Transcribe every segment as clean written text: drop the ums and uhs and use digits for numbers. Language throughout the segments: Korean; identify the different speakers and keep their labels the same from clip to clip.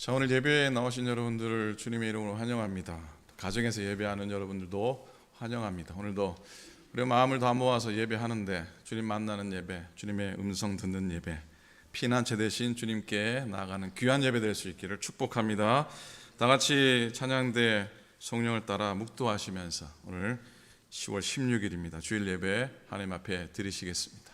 Speaker 1: 자, 오늘 예배에 나오신 여러분들을 주님의 이름으로 환영합니다. 가정에서 예배하는 여러분들도 환영합니다. 오늘도 우리 마음을 다 모아서 예배하는데 주님 만나는 예배, 주님의 음성 듣는 예배, 피난처 되신 주님께 나아가는 귀한 예배 될 수 있기를 축복합니다. 다 같이 찬양대 성령을 따라 묵도하시면서 오늘 10월 16일입니다. 주일 예배 하나님 앞에 드리시겠습니다.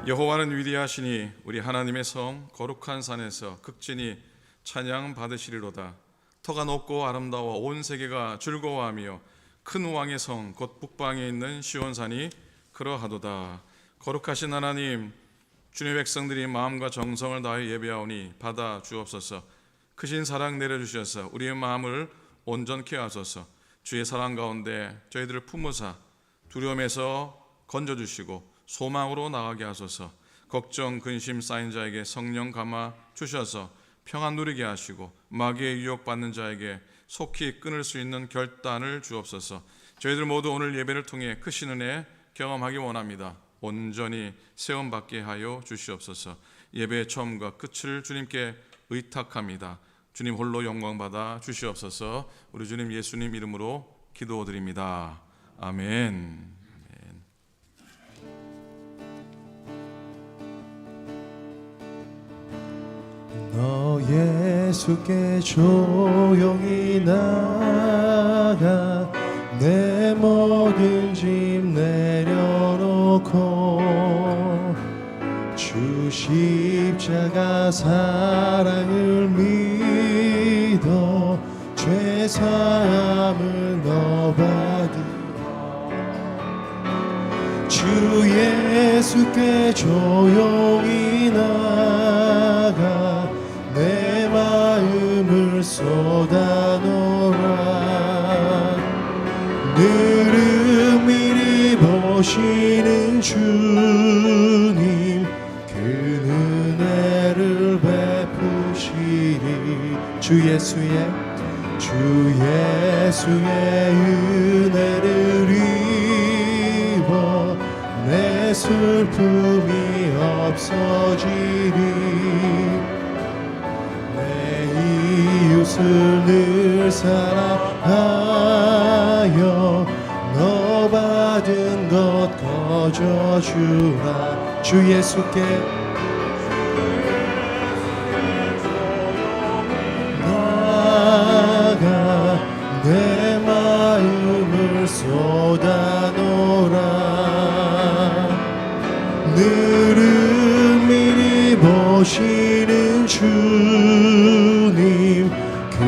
Speaker 1: 여호와는 위대하시니 우리 하나님의 성 거룩한 산에서 극진히 찬양 받으시리로다. 터가 높고 아름다워 온 세계가 즐거워하며 큰 왕의 성 곧 북방에 있는 시온산이 그러하도다. 거룩하신 하나님, 주의 백성들이 마음과 정성을 다하여 예배하오니 받아 주옵소서. 크신 사랑 내려주셔서 우리의 마음을 온전케 하소서. 주의 사랑 가운데 저희들을 품으사 두려움에서 건져주시고 소망으로 나가게 하소서. 걱정 근심 쌓인 자에게 성령 감아 주셔서 평안 누리게 하시고 마귀의 유혹받는 자에게 속히 끊을 수 있는 결단을 주옵소서. 저희들 모두 오늘 예배를 통해 크신 은혜 경험하기 원합니다. 온전히 세움받게 하여 주시옵소서. 예배의 처음과 끝을 주님께 의탁합니다. 주님 홀로 영광받아 주시옵소서. 우리 주님 예수님 이름으로 기도드립니다. 아멘.
Speaker 2: 너 예수께 조용히 나가 내 모든 짐 내려놓고 주 십자가 사랑을 믿어 죄 사함을 너 받으라. 주 예수께 조용히 나가 내 마음을 쏟아놓으라. 늘 은밀히 보시는 주님 그 은혜를 베푸시리. 주 예수의 은혜를 입어 내 슬픔이 없어지리. 이웃을 늘 사랑하여 너 받은 것 거저주라. 주 예수께 나가 내 마음을 쏟아놓으라. 늘 은밀히 보시는 주님 그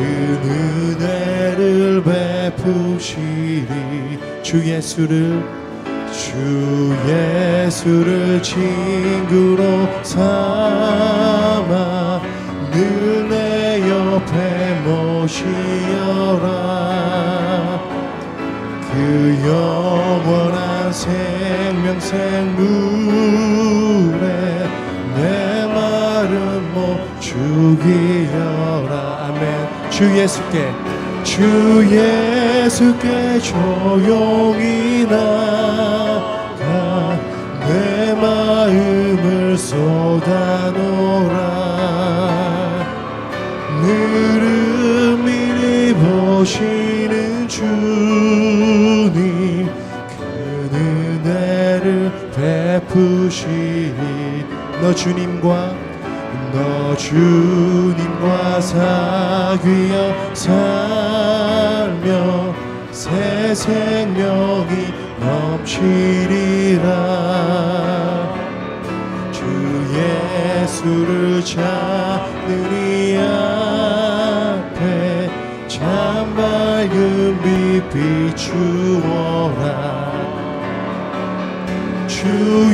Speaker 2: 은혜를 베푸시리. 주 예수를 친구로 삼아 늘 내 옆에 모시어라. 그 영원한 생명샘물에 내 마른 몸 죽이어라. 아멘. 주 예수께 조용히 나가 내 마음을 쏟아놓으라. 늘 은밀히 보시는 주님 그 은혜를 베푸시리. 너 주님과 사귀어 살며 새 생명이 넘치리라. 주 예수를 찾는 이 앞에 참 밝은 비추어라. 주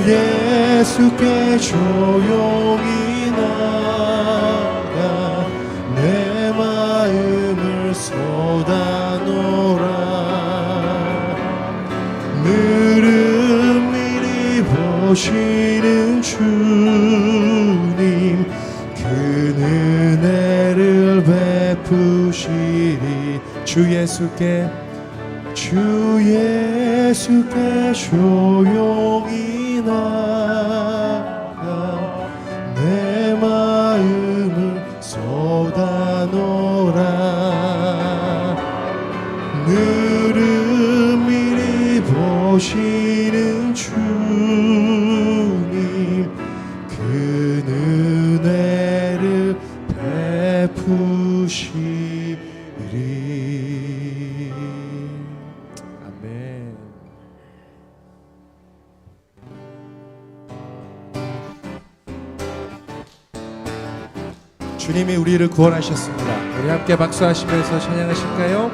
Speaker 2: 예수께 조용히 나가 내 마음을 쏟아놓으라. 늘은밀히 보시는 주님 그 은혜를 베푸시리. 주 예수께 조용히 나가 내 마음을 쏟아놓으라. 늘은밀히 보시는 주님 그 은혜를 베푸시리. 아멘. 주님이 우리를 구원하셨습니다.
Speaker 3: 우리 함께 박수하시면서 찬양하실까요?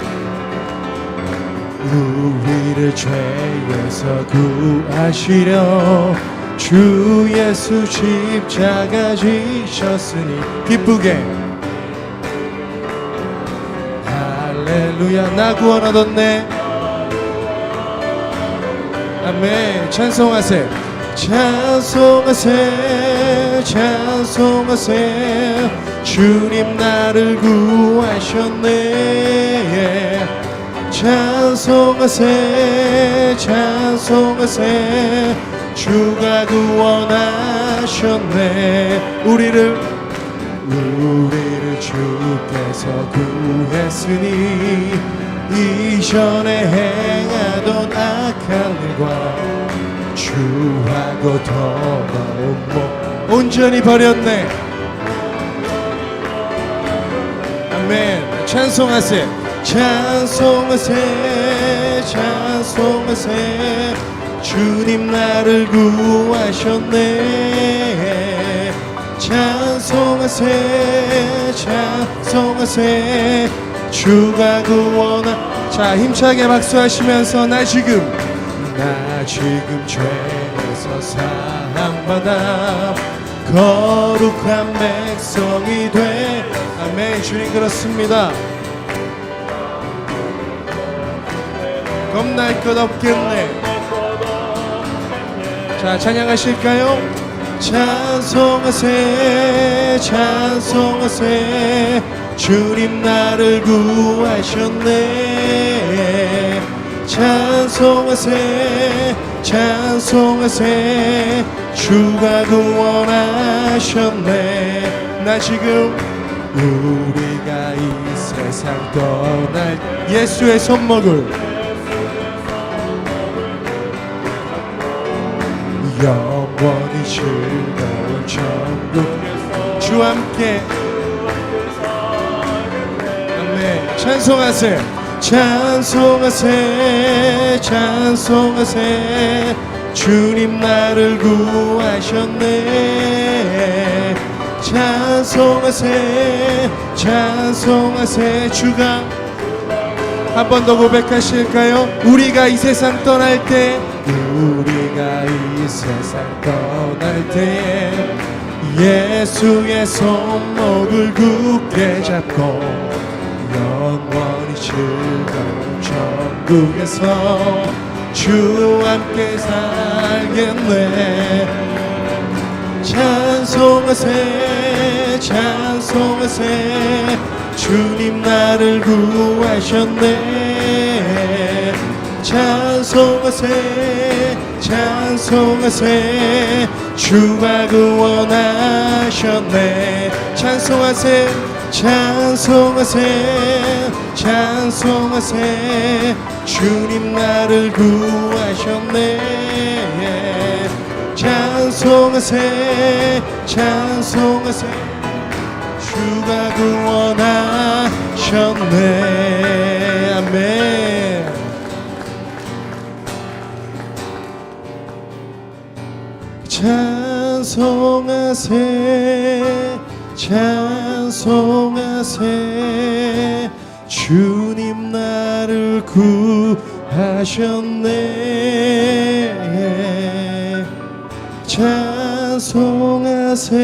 Speaker 2: 우리를 죄에서 구하시려 주 예수 십자가 지셨으니 기쁘게 할렐루야. 나 구원 얻었네. 아멘. 찬송하세 찬송하세 찬송하세. 주님 나를 구하셨네. 찬송하세 찬송하세. 주가 구원하셨네. 우리를 주께서 구했으니 이전에 행하던 악한 일과 주하고 더러운 몸 온전히 버렸네. 아멘. 찬송하세 찬송하세 찬송하세. 주님 나를 구하셨네. 찬송하세 찬송하세. 주가 자 힘차게 박수하시면서 나 지금 죄에서 사함받아 거룩한 백성이 돼. 아멘. 주님 그렇습니다. 겁날 것 없겠네. 자 찬양하실까요? 찬송하세 찬송하세. 주님 나를 구하셨네. 찬송하세 찬송하세. 주가 구원하셨네. 나 지금 우리가 이 세상 떠날 예수의 손목을 영원히 즐거운 천국 주와 함께. 아멘. 찬송하세 찬송하세 찬송하세. 주님 나를 구하셨네. 찬송하세 찬송하세. 주가 한 번 더 고백하실까요? 우리가 이 세상 떠날 때 우리가 이 세상 떠날 때 예수의 손목을 굳게 잡고 영원히 즐거운 천국에서 주와 함께 살겠네. 찬송하세 찬송하세. 주님 나를 구하셨네. 찬송하세 찬송하세. 주가 구원하셨네. 찬송하세 찬송하세 찬송하세. 주님 나를 구하셨네. 찬송하세 찬송하세. 주가 구원하셨네. 아멘. 찬송하세 찬송하세. 주님 나를 구하셨네. 찬송하세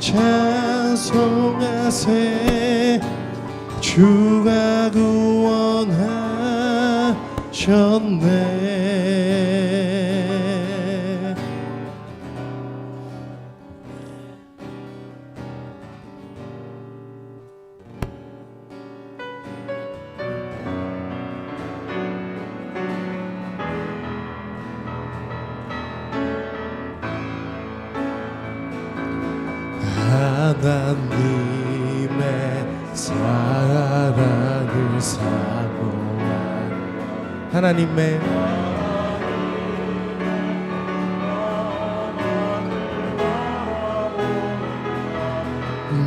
Speaker 2: 찬송하세 주가 구원하셨네. 하나님의 사랑을 사모한 하나님의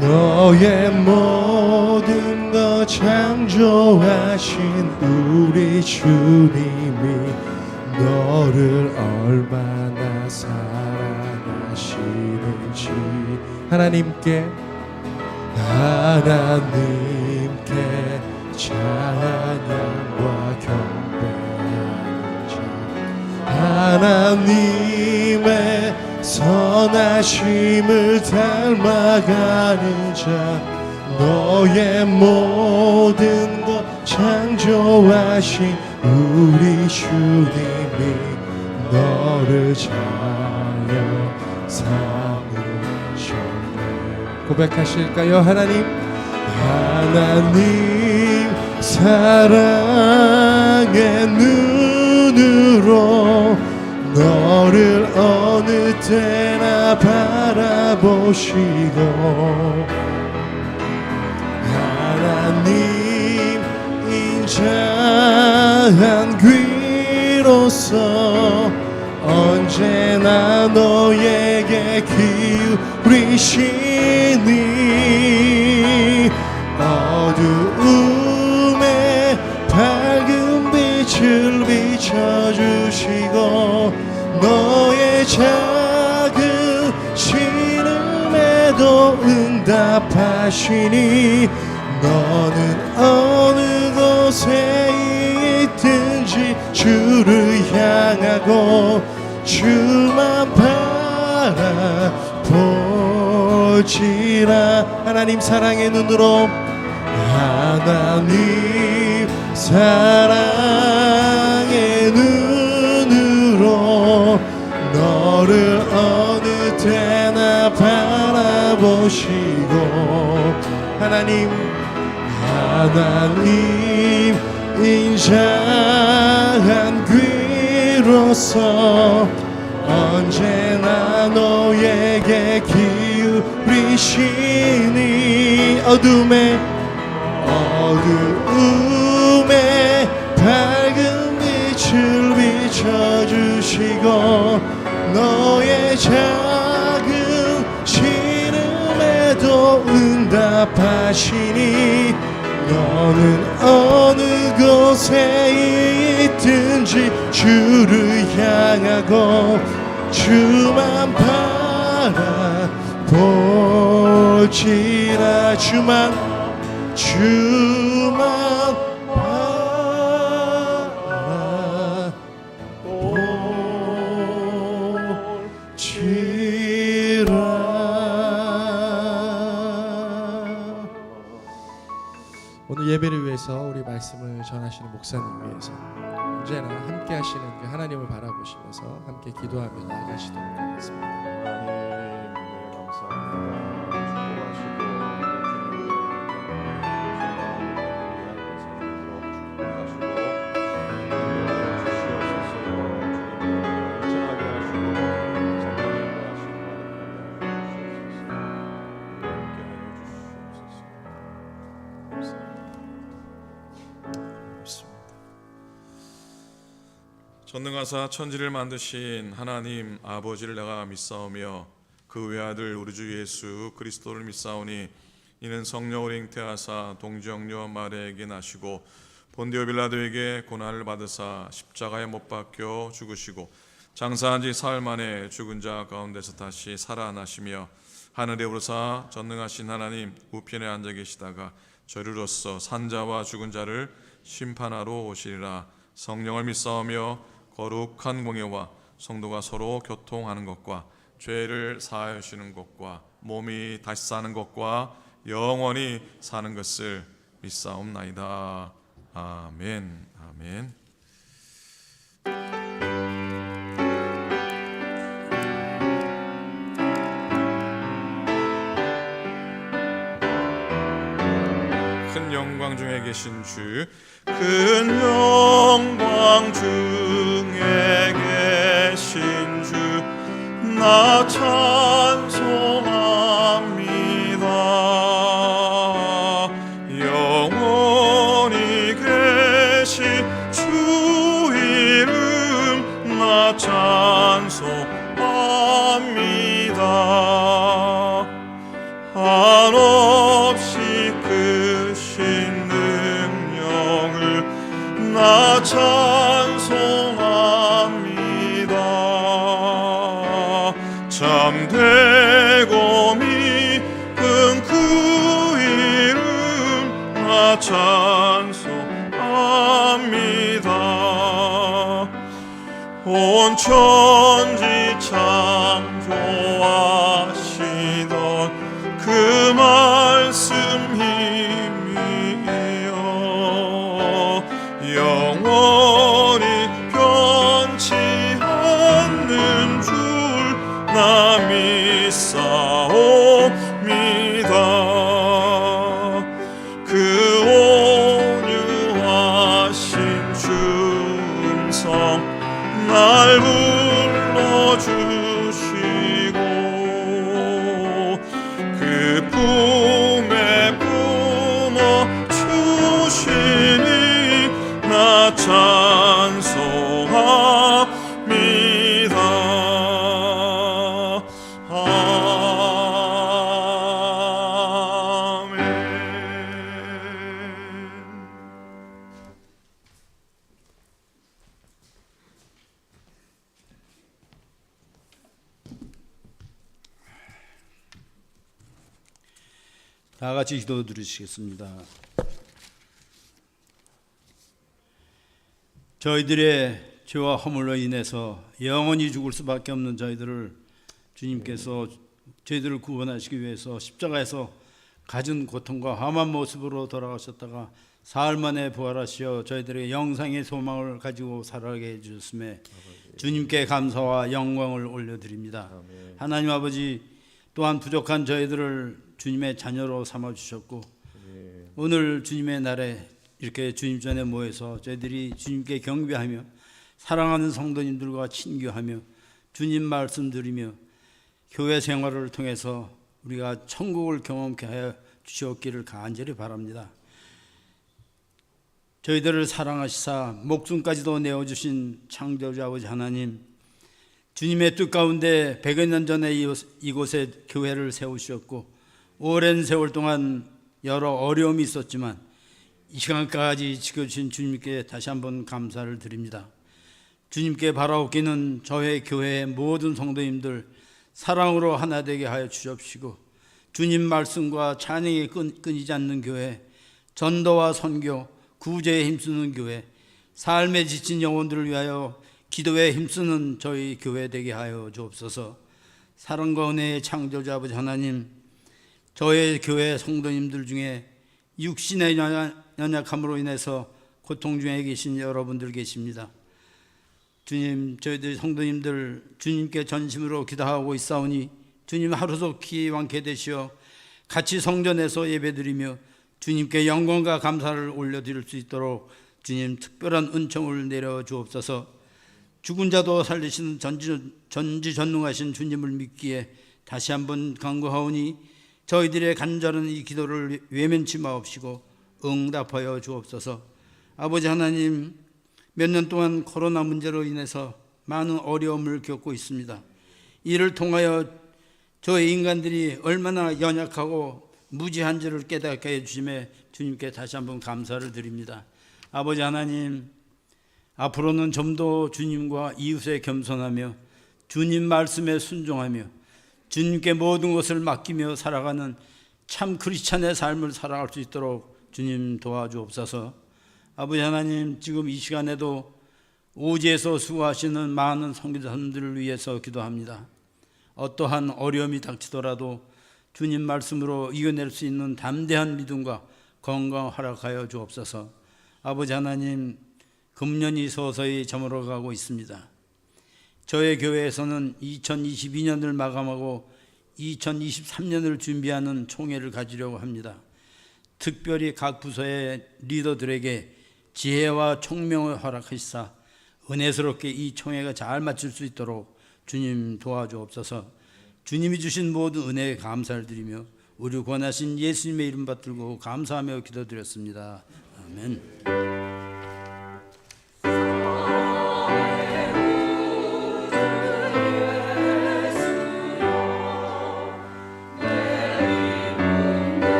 Speaker 2: 너의 모든 것 창조하신 우리 주님이 너를 얼마나 사랑하시는지 하나님께 찬양과 경배하는 자 하나님의 선하심을 닮아가는 자 너의 모든 것 창조하신 우리 주님이 너를 잘 삼으셨네. 고백하실까요? 하나님 사랑의 눈으로 너를 어느 때나 바라보시고 하나님 인자한 귀로서 언제나 너에게 기울이시니 어두움에 밝은 빛을 비춰주시고 너의 작은 신음에도 응답하시니 너는 어느 곳에 있든지 주를 향하고 주만 바라볼지라. 하나님 사랑의 눈으로 하나님 사랑의 눈으로 너를 어느 때나 바라보시고 하나님 인자한 귀로서 언제나 너에게 기울이시니 어둠에 밝은 빛을 비춰주시고 너의 작은 신음에도 응답하시니 너는 어느 곳에 있든지 주를 향하고 주만 바라볼지라. 주만 오늘 예배를 위해서 우리 말씀을 전하시는 목사님 위해서 언제나 함께 하시는 그 하나님을 바라보시면서 함께 기도하며 나아가시도록 하겠습니다.
Speaker 1: 전능하사 천지를 만드신 하나님 아버지를 내가 믿사오며 그 외아들 우리 주 예수 그리스도를 믿사오니 이는 성령을 잉태하사 동정녀 마리아에게 나시고 본디오 빌라도에게 고난을 받으사 십자가에 못 박혀 죽으시고 장사한 지 사흘 만에 죽은 자 가운데서 다시 살아나시며 하늘에 오르사 전능하신 하나님 우편에 앉아 계시다가 저리로서 산자와 죽은 자를 심판하러 오시리라. 성령을 믿사오며 거룩한 공예와 성도가 서로 교통하는 것과 죄를 사하여 주시는 것과 몸이 다시 사는 것과 영원히 사는 것을 믿사옵나이다. 아멘. 아멘. 큰 영광 중에 계신 주, 큰 영광 중에 계신 주, 나 찬송합니다. 영원히 계신 주 이름 나 찬송합니다. 한없이 크신 능력을 나 찬송합니다. 참되고 미은 그 이름 나 찬송합니다. 온 천지 창조하시던 그 말씀 힘이여 영원히 변치 않는 줄 나 믿사옵니다. 그 온유하신 주 음성 날 불러주시고 그 품에 품어주시니 나 찬송합니다.
Speaker 4: 다 같이 기도 드리시겠습니다. 저희들의 죄와 허물로 인해서 영원히 죽을 수밖에 없는 저희들을 주님께서 저희들을 구원하시기 위해서 십자가에서 갖은 고통과 험한 모습으로 돌아가셨다가 사흘 만에 부활하시어 저희들의 영생의 소망을 가지고 살아가게 해주셨음에 주님께 감사와 영광을 올려드립니다. 하나님 아버지, 또한 부족한 저희들을 주님의 자녀로 삼아주셨고 오늘 주님의 날에 이렇게 주님 전에 모여서 저희들이 주님께 경배하며 사랑하는 성도님들과 친교하며 주님 말씀 드리며 교회 생활을 통해서 우리가 천국을 경험케 하여 주시옵기를 간절히 바랍니다. 저희들을 사랑하시사 목숨까지도 내어주신 창조주 아버지 하나님, 주님의 뜻 가운데 100여 년 전에 이곳에 교회를 세우셨고 오랜 세월 동안 여러 어려움이 있었지만 이 시간까지 지켜주신 주님께 다시 한번 감사를 드립니다. 주님께 바라옵기는 저희 교회의 모든 성도님들 사랑으로 하나 되게 하여 주시옵시고 주님 말씀과 찬양이 끊이지 않는 교회, 전도와 선교, 구제에 힘쓰는 교회, 삶에 지친 영혼들을 위하여 기도에 힘쓰는 저희 교회 되게 하여 주옵소서. 사랑과 은혜의 창조자 아버지 하나님, 저희 교회 성도님들 중에 육신의 연약함으로 인해서 고통 중에 계신 여러분들 계십니다. 주님, 저희들 성도님들 주님께 전심으로 기도하고 있사오니 주님 하루도 기왕케 되시어 같이 성전에서 예배드리며 주님께 영광과 감사를 올려드릴 수 있도록 주님 특별한 은총을 내려주옵소서. 죽은 자도 살리시는 전지전능하신 주님을 믿기에 다시 한번 간구하오니 저희들의 간절한 이 기도를 외면치 마옵시고 응답하여 주옵소서. 아버지 하나님, 몇 년 동안 코로나 문제로 인해서 많은 어려움을 겪고 있습니다. 이를 통하여 저희 인간들이 얼마나 연약하고 무지한지를 깨닫게 해주심에 주님께 다시 한번 감사를 드립니다. 아버지 하나님, 앞으로는 좀 더 주님과 이웃에 겸손하며 주님 말씀에 순종하며 주님께 모든 것을 맡기며 살아가는 참 크리스찬의 삶을 살아갈 수 있도록 주님 도와주옵소서. 아버지 하나님, 지금 이 시간에도 오지에서 수고하시는 많은 선교사님들을 위해서 기도합니다. 어떠한 어려움이 닥치더라도 주님 말씀으로 이겨낼 수 있는 담대한 믿음과 건강 허락하여 주옵소서. 아버지 하나님, 금년이 서서히 저물어가고 있습니다. 저의 교회에서는 2022년을 마감하고 2023년을 준비하는 총회를 가지려고 합니다. 특별히 각 부서의 리더들에게 지혜와 총명을 허락하시사 은혜스럽게 이 총회가 잘 마칠 수 있도록 주님 도와주옵소서. 주님이 주신 모든 은혜에 감사를 드리며 우리 권하신 예수님의 이름 받들고 감사하며 기도드렸습니다. 아멘.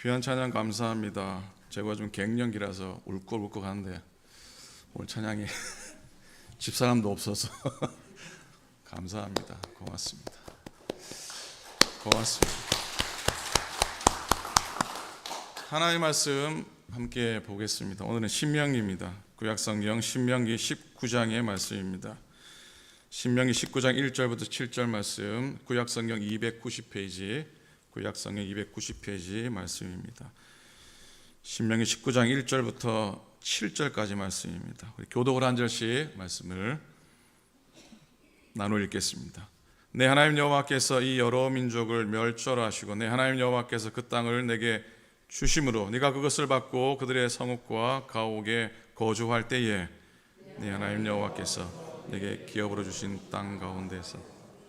Speaker 1: 귀한 찬양 감사합니다. 제가 좀 갱년기라서 울컥울컥 하는데 오늘 찬양이 집사람도 없어서 감사합니다. 고맙습니다. 하나님의 말씀 함께 보겠습니다. 오늘은 신명기입니다. 구약성경 신명기 19장의 말씀입니다. 신명기 19장 1절부터 7절 말씀, 구약성경 290페이지, 구약성경 290페이지 말씀입니다. 신명기 19장 1절부터 7절까지 말씀입니다. 우리 교독을 한 절씩 말씀을 나누어 읽겠습니다. 내 하나님 여호와께서 이 여러 민족을 멸절하시고 내 하나님 여호와께서 그 땅을 내게 주심으로 네가 그것을 받고 그들의 성읍과 가옥에 거주할 때에 네 하나님 여호와께서 내게 기업으로 주신 땅 가운데서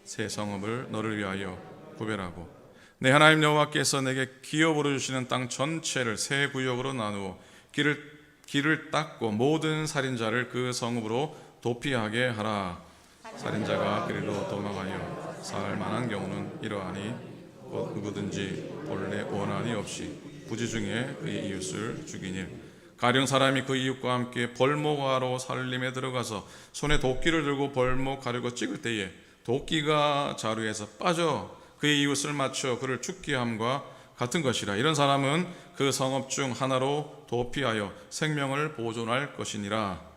Speaker 1: 새 성읍을 너를 위하여 구별하고 내 하나님 여호와께서 내게 기업으로 주시는 땅 전체를 세 구역으로 나누어 길을 닦고 모든 살인자를 그 성읍으로 도피하게 하라. 살인자가 그리로 도망하여 살 만한 경우는 이러하니 곧 누구든지 본래 원한이 없이 부지 중에 그의 이웃을 죽이니 가령 사람이 그 이웃과 함께 벌목하러 살림에 들어가서 손에 도끼를 들고 벌목하려고 찍을 때에 도끼가 자루에서 빠져 그의 이웃을 맞춰 그를 죽게 함과 같은 것이라. 이런 사람은 그 성읍 중 하나로 도피하여 생명을 보존할 것이니라.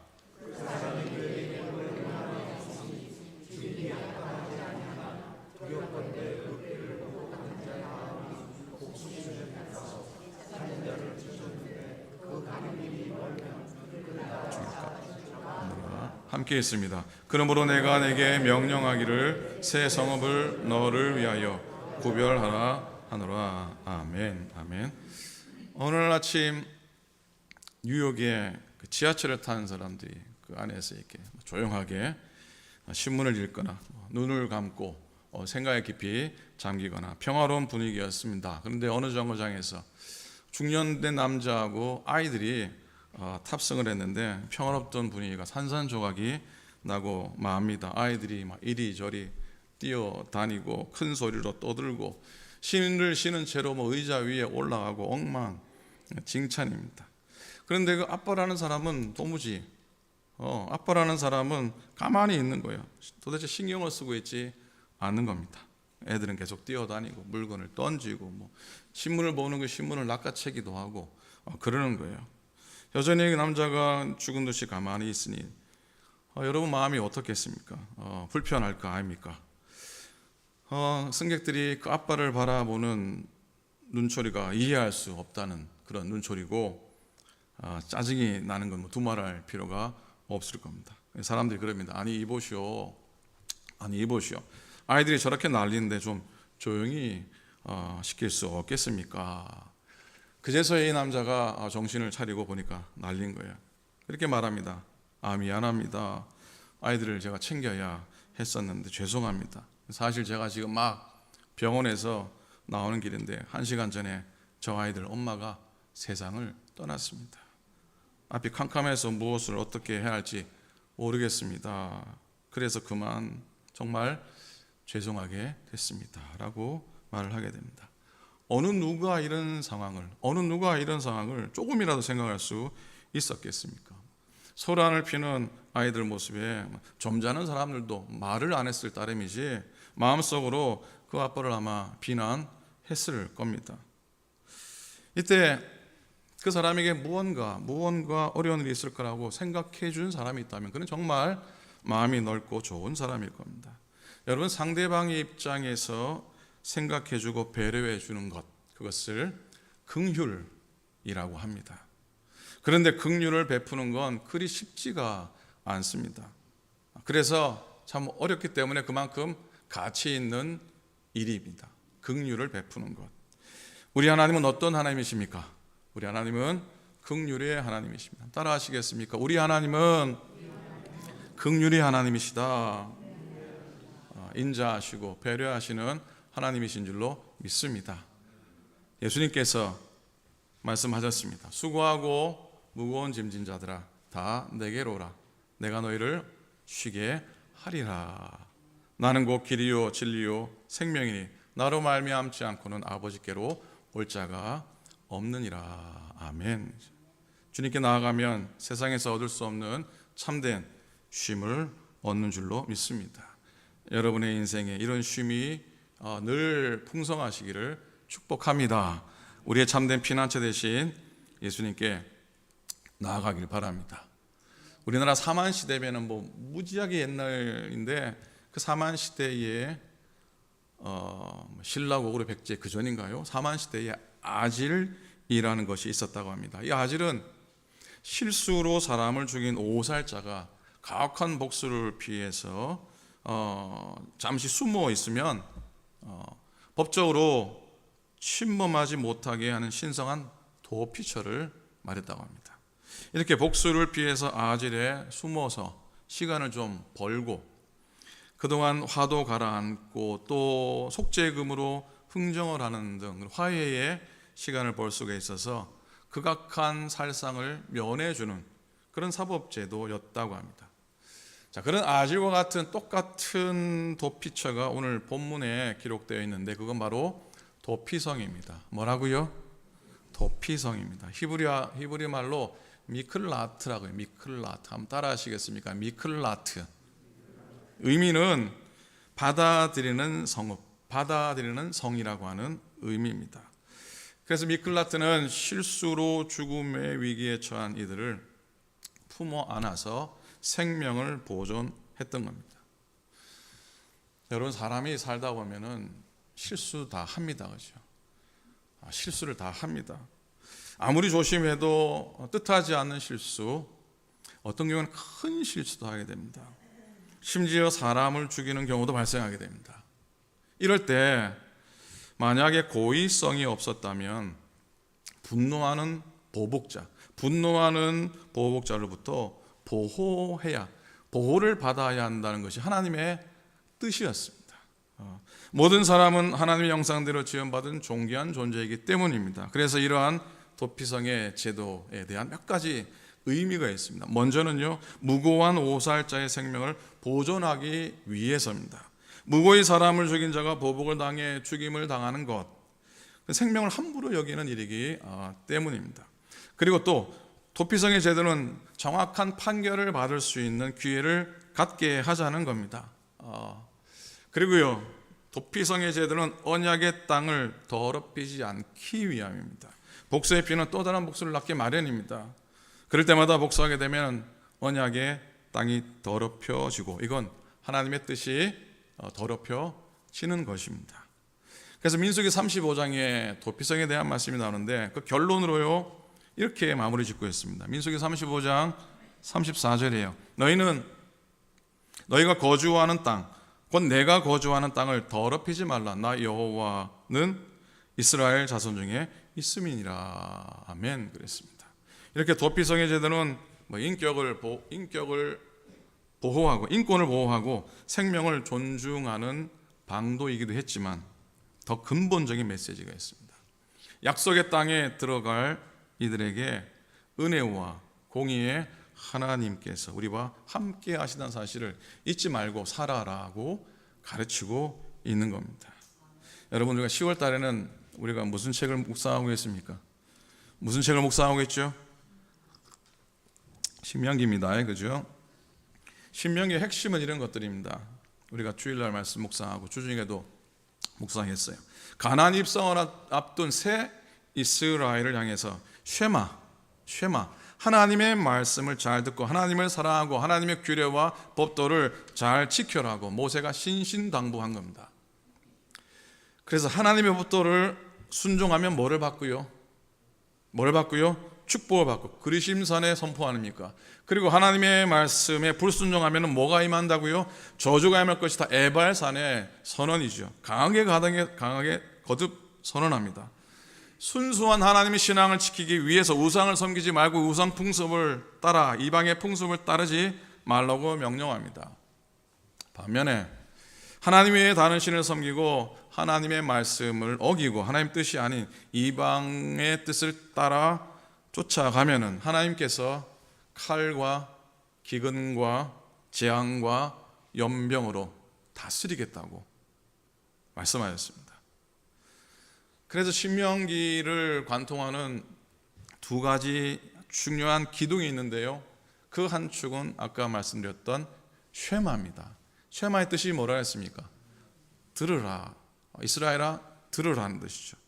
Speaker 1: 함께 있습니다. 그러므로 내가 내게 명령하기를 새 성읍을 너를 위하여 구별하라 하노라. 아멘. 아멘. 오늘 아침 뉴욕에 그 지하철을 타는 사람들이 그 안에서 이렇게 조용하게 신문을 읽거나 눈을 감고 생각에 깊이 잠기거나 평화로운 분위기였습니다. 그런데 어느 정거장에서 중년된 남자하고 아이들이 탑승을 했는데 평화롭던 분위기가 산산조각이 나고 맙니다. 아이들이 막 이리저리 뛰어다니고 큰 소리로 떠들고 신을 신은 채로 의자 위에 올라가고 엉망진창입니다. 그런데 그 아빠라는 사람은 도무지 아빠라는 사람은 가만히 있는 거예요. 도대체 신경을 쓰고 있지 않는 겁니다. 애들은 계속 뛰어다니고 물건을 던지고 신문을 보는 그 신문을 낚아채기도 하고 그러는 거예요. 여전히 그 남자가 죽은 듯이 가만히 있으니 여러분 마음이 어떻겠습니까? 불편할 거 아닙니까? 승객들이 그 아빠를 바라보는 눈초리가 이해할 수 없다는 그런 눈초리고 짜증이 나는 건 두말할 필요가 없을 겁니다. 사람들이 그럽니다. 아니 이보시오. 아이들이 저렇게 난리인데 좀 조용히 시킬 수 없겠습니까? 그제서야 이 남자가 정신을 차리고 보니까 난린 거예요. 이렇게 말합니다. 미안합니다. 아이들을 제가 챙겨야 했었는데 죄송합니다. 사실 제가 지금 막 병원에서 나오는 길인데 1시간 전에 저 아이들 엄마가 세상을 떠났습니다. 앞이 캄캄해서 무엇을 어떻게 해야 할지 모르겠습니다. 그래서 그만 정말 죄송하게 됐습니다. 라고 말을 하게 됩니다. 어느 누가 이런 상황을 조금이라도 생각할 수 있었겠습니까? 소란을 피는 아이들 모습에 점잖은 사람들도 말을 안 했을 따름이지 마음속으로 그 아빠를 아마 비난했을 겁니다. 이때 그 사람에게 무언가 어려운 일이 있을 거라고 생각해 준 사람이 있다면 그는 정말 마음이 넓고 좋은 사람일 겁니다. 여러분, 상대방의 입장에서 생각해주고 배려해주는 것, 그것을 긍휼이라고 합니다. 그런데 긍휼을 베푸는 건 그리 쉽지가 않습니다. 그래서 참 어렵기 때문에 그만큼 가치 있는 일입니다. 긍휼을 베푸는 것. 우리 하나님은 어떤 하나님이십니까? 우리 하나님은 긍휼의 하나님이십니다. 따라 하시겠습니까? 우리 하나님은 긍휼의 하나님이시다. 인자하시고 배려하시는 하나님이신 줄로 믿습니다. 예수님께서 말씀하셨습니다. 수고하고 무거운 짐진 자들아 다 내게로 오라. 내가 너희를 쉬게 하리라. 나는 곧 길이요 진리요 생명이니 나로 말미암지 않고는 아버지께로 올 자가 없느니라. 아멘. 주님께 나아가면 세상에서 얻을 수 없는 참된 쉼을 얻는 줄로 믿습니다. 여러분의 인생에 이런 쉼이 늘 풍성하시기를 축복합니다. 우리의 참된 피난처 대신 예수님께 나아가길 바랍니다. 우리나라 사만시대면은 무지하게 옛날인데 그 사만시대에 신라 고구려 백제 그 전인가요? 사만시대에 아질이라는 것이 있었다고 합니다. 이 아질은 실수로 사람을 죽인 오살자가 가혹한 복수를 피해서 잠시 숨어 있으면 법적으로 침범하지 못하게 하는 신성한 도피처를 말했다고 합니다. 이렇게 복수를 피해서 아질에 숨어서 시간을 좀 벌고 그동안 화도 가라앉고 또 속죄금으로 흥정을 하는 등 화해의 시간을 벌 수가 있어서 극악한 살상을 면해주는 그런 사법제도였다고 합니다. 자, 그런 아질과 같은 똑같은 도피처가 오늘 본문에 기록되어 있는데 그건 바로 도피성입니다. 뭐라고요? 도피성입니다. 히브리 말로 미클라트라고요. 미클라트. 한번 따라 하시겠습니까? 미클라트. 의미는 받아들이는 성읍, 받아들이는 성이라고 하는 의미입니다. 그래서 미클라트는 실수로 죽음의 위기에 처한 이들을 품어 안아서 생명을 보존했던 겁니다. 여러분, 사람이 살다 보면은 실수 다 합니다. 그죠? 실수를 다 합니다. 아무리 조심해도 뜻하지 않는 실수, 어떤 경우는 큰 실수도 하게 됩니다. 심지어 사람을 죽이는 경우도 발생하게 됩니다. 이럴 때 만약에 고의성이 없었다면 분노하는 보복자로부터 보호를 받아야 한다는 것이 하나님의 뜻이었습니다. 모든 사람은 하나님의 형상대로 지음받은 존귀한 존재이기 때문입니다. 그래서 이러한 도피성의 제도에 대한 몇 가지 의미가 있습니다. 먼저는요, 무고한 오살자의 생명을 보존하기 위해서입니다. 무고히 사람을 죽인 자가 보복을 당해 죽임을 당하는 것, 생명을 함부로 여기는 일이기 때문입니다. 그리고 또 도피성의 제도는 정확한 판결을 받을 수 있는 기회를 갖게 하자는 겁니다. 그리고요, 도피성의 제도는 언약의 땅을 더럽히지 않기 위함입니다. 복수의 피는 또 다른 복수를 낳게 마련입니다. 그럴 때마다 복수하게 되면 언약의 땅이 더럽혀지고 이건 하나님의 뜻이 더럽혀지는 것입니다. 그래서 민수기 35장에 도피성에 대한 말씀이 나오는데 그 결론으로요 이렇게 마무리 짓고 있습니다. 민수기 35장 34절이에요. 너희가 거주하는 땅, 곧 내가 거주하는 땅을 더럽히지 말라. 나 여호와는 이스라엘 자손 중에 있음이니라. 아멘. 그랬습니다. 이렇게 도피성의 제도는 인격을 보호하고 인권을 보호하고 생명을 존중하는 방도이기도 했지만 더 근본적인 메시지가 있습니다. 약속의 땅에 들어갈 이들에게 은혜와 공의의 하나님께서 우리와 함께 하시다는 사실을 잊지 말고 살아라고 가르치고 있는 겁니다. 여러분, 우리가 10월 달에는 우리가 무슨 책을 묵상하고 있습니까? 무슨 책을 묵상하고 있죠? 신명기입니다. 그죠? 신명기의 핵심은 이런 것들입니다. 우리가 주일날 말씀 묵상하고 주중에도 묵상했어요. 가나안 입성을 앞둔 새 이스라엘을 향해서 쉐마 하나님의 말씀을 잘 듣고 하나님을 사랑하고 하나님의 규례와 법도를 잘 지켜라고 모세가 신신당부한 겁니다. 그래서 하나님의 법도를 순종하면 뭐를 받고요? 축복을 받고 그리심산에 선포하니까. 그리고 하나님의 말씀에 불순종하면 뭐가 임한다고요? 저주가 임할 것이다. 에발산의 선언이죠. 강하게 거듭 선언합니다. 순수한 하나님의 신앙을 지키기 위해서 우상을 섬기지 말고 우상 풍습을 따라 이방의 풍습을 따르지 말라고 명령합니다. 반면에 하나님 외에 다른 신을 섬기고 하나님의 말씀을 어기고 하나님 뜻이 아닌 이방의 뜻을 따라 쫓아가면은 하나님께서 칼과 기근과 재앙과 연병으로 다스리겠다고 말씀하셨습니다. 그래서 신명기를 관통하는 두 가지 중요한 기둥이 있는데요, 그 한 축은 아까 말씀드렸던 쉐마입니다. 쉐마의 뜻이 뭐라 했습니까? 들으라. 이스라엘아 들으라는 뜻이죠.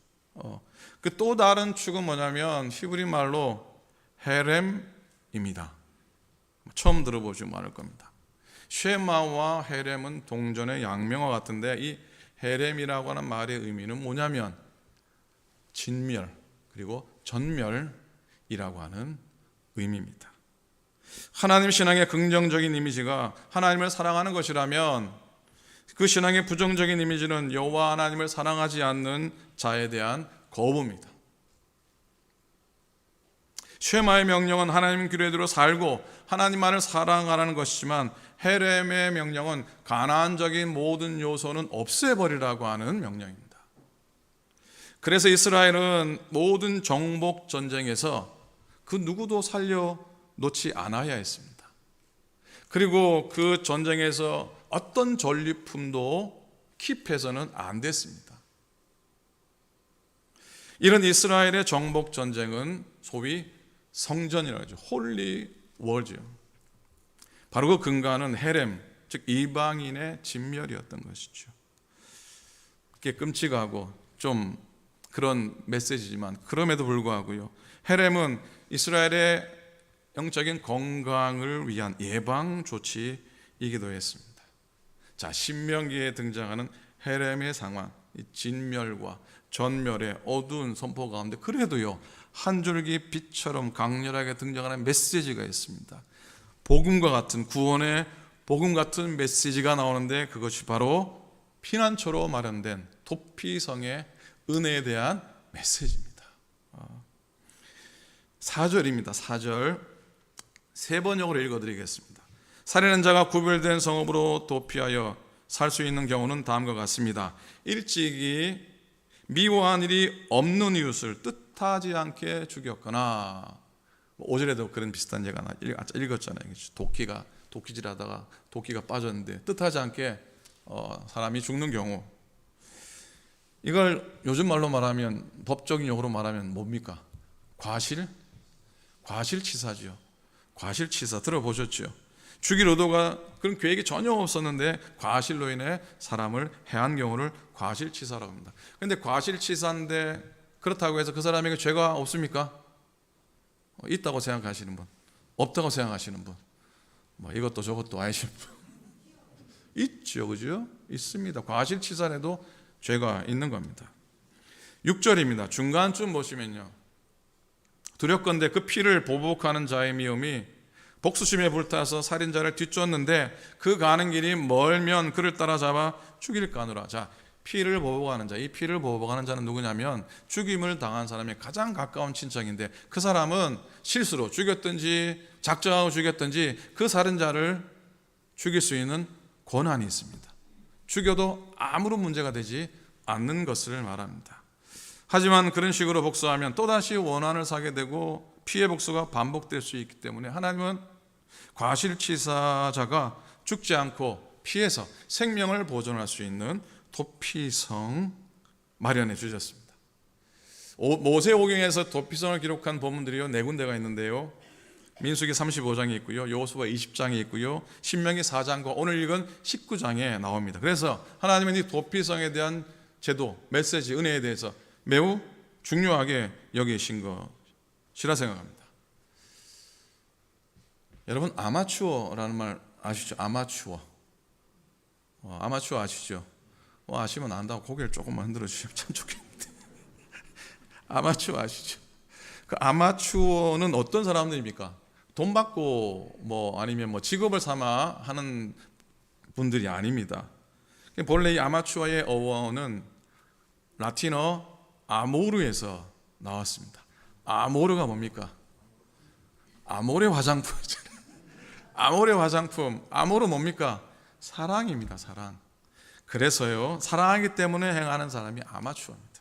Speaker 1: 그 또 다른 축은 뭐냐면 히브리 말로 헤렘입니다. 처음 들어보지 않을 겁니다. 쉐마와 헤렘은 동전의 양명어 같은데, 이 헤렘이라고 하는 말의 의미는 뭐냐면 진멸 그리고 전멸이라고 하는 의미입니다. 하나님 신앙의 긍정적인 이미지가 하나님을 사랑하는 것이라면, 그 신앙의 부정적인 이미지는 여호와 하나님을 사랑하지 않는 자에 대한 거부입니다. 쉐마의 명령은 하나님 규례대로 살고 하나님만을 사랑하라는 것이지만, 헤렘의 명령은 가나안적인 모든 요소는 없애버리라고 하는 명령입니다. 그래서 이스라엘은 모든 정복 전쟁에서 그 누구도 살려놓지 않아야 했습니다. 그리고 그 전쟁에서 어떤 전리품도 킵해서는 안 됐습니다. 이런 이스라엘의 정복 전쟁은 소위 성전이라고 하죠. 홀리 워죠. 바로 그 근간은 헤렘, 즉 이방인의 진멸이었던 것이죠. 그게 끔찍하고 좀 그런 메시지지만, 그럼에도 불구하고요, 헤렘은 이스라엘의 영적인 건강을 위한 예방 조치이기도 했습니다. 자, 신명기에 등장하는 헤렘의 상황, 이 진멸과 전멸의 어두운 선포 가운데 그래도요, 한 줄기 빛처럼 강렬하게 등장하는 메시지가 있습니다. 복음과 같은, 구원의 복음 같은 메시지가 나오는데, 그것이 바로 피난처로 마련된 도피성의 은혜에 대한 메시지입니다. 4절입니다. 4절 세 번역으로 읽어드리겠습니다. 살인한 자가 구별된 성읍으로 도피하여 살 수 있는 경우는 다음과 같습니다. 일찍이 미워한 일이 없는 이웃을 뜻하지 않게 죽였거나, 5절에도 그런 비슷한 예가 읽었잖아요. 도끼질하다가 도끼가 빠졌는데 뜻하지 않게 사람이 죽는 경우, 이걸 요즘 말로 말하면, 법적인 용어로 말하면 뭡니까? 과실치사죠. 과실치사 들어보셨죠? 죽일 의도가, 그런 계획이 전혀 없었는데 과실로 인해 사람을 해한 경우를 과실치사라고 합니다. 그런데 과실치사인데 그렇다고 해서 그 사람에게 죄가 없습니까? 있다고 생각하시는 분, 없다고 생각하시는 분, 이것도 저것도 아니신 분 있죠, 그죠? 있습니다. 과실치사에도 죄가 있는 겁니다. 6절입니다. 중간쯤 보시면요, 두렵건대 그 피를 보복하는 자의 미움이 복수심에 불타서 살인자를 뒤쫓는데 그 가는 길이 멀면 그를 따라잡아 죽일까노라. 자, 피를 보복하는 자, 이 피를 보복하는 자는 누구냐면 죽임을 당한 사람의 가장 가까운 친척인데, 그 사람은 실수로 죽였든지 작정하고 죽였든지 그 살인자를 죽일 수 있는 권한이 있습니다. 죽여도 아무런 문제가 되지 않는 것을 말합니다. 하지만 그런 식으로 복수하면 또다시 원한을 사게 되고 피해 복수가 반복될 수 있기 때문에 하나님은 과실치사자가 죽지 않고 피해서 생명을 보존할 수 있는 도피성 마련해 주셨습니다. 모세오경에서 도피성을 기록한 본문들이요, 4군데가 있는데요, 민수기 35장에 있고요, 여호수아 20장에 있고요, 신명기 4장과 오늘 읽은 19장에 나옵니다. 그래서 하나님은 이 도피성에 대한 제도, 메시지, 은혜에 대해서 매우 중요하게 여기신 것이라 생각합니다. 여러분, 아마추어라는 말 아시죠? 아마추어. 아마추어 아시죠? 아시면 안다고 고개를 조금만 흔들어 주시면 참 좋겠는데. 아마추어 아시죠? 그 아마추어는 어떤 사람들입니까? 돈 받고 아니면 직업을 삼아 하는 분들이 아닙니다. 본래 이 아마추어의 어원은 라틴어 아모르에서 나왔습니다. 아모르가 뭡니까? 아모레 화장품이잖아요. 아모레 화장품, 아모르 뭡니까? 사랑입니다. 사랑. 그래서요, 사랑하기 때문에 행하는 사람이 아마추어입니다.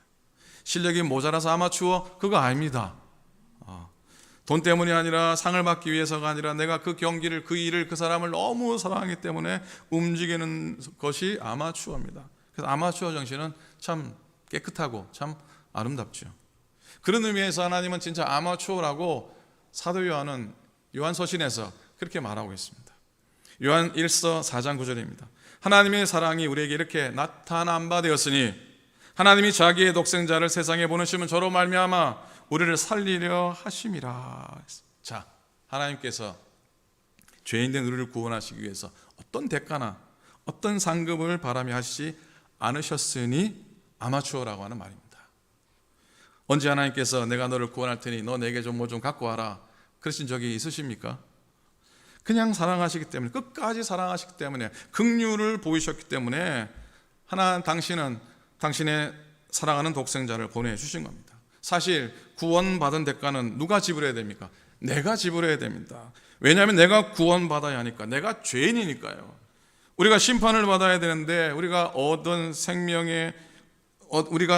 Speaker 1: 실력이 모자라서 아마추어? 그거 아닙니다. 돈 때문이 아니라, 상을 받기 위해서가 아니라, 내가 그 경기를, 그 일을, 그 사람을 너무 사랑하기 때문에 움직이는 것이 아마추어입니다. 그래서 아마추어 정신은 참 깨끗하고 참 아름답죠. 그런 의미에서 하나님은 진짜 아마추어라고 사도 요한은 요한서신에서 그렇게 말하고 있습니다. 요한 1서 4장 9절입니다. 하나님의 사랑이 우리에게 이렇게 나타난 바 되었으니 하나님이 자기의 독생자를 세상에 보내시면 저로 말미암아 우리를 살리려 하심이라. 자, 하나님께서 죄인된 우리를 구원하시기 위해서 어떤 대가나 어떤 상급을 바라며 하시지 않으셨으니 아마추어라고 하는 말입니다. 언제 하나님께서 내가 너를 구원할 테니 너 내게 좀 뭐 좀 갖고 와라 그러신 적이 있으십니까? 그냥 사랑하시기 때문에, 끝까지 사랑하시기 때문에, 긍휼을 보이셨기 때문에 당신은 당신의 사랑하는 독생자를 보내주신 겁니다. 사실 구원받은 대가는 누가 지불해야 됩니까? 내가 지불해야 됩니다. 왜냐하면 내가 구원받아야 하니까, 내가 죄인이니까요. 우리가 심판을 받아야 되는데 우리가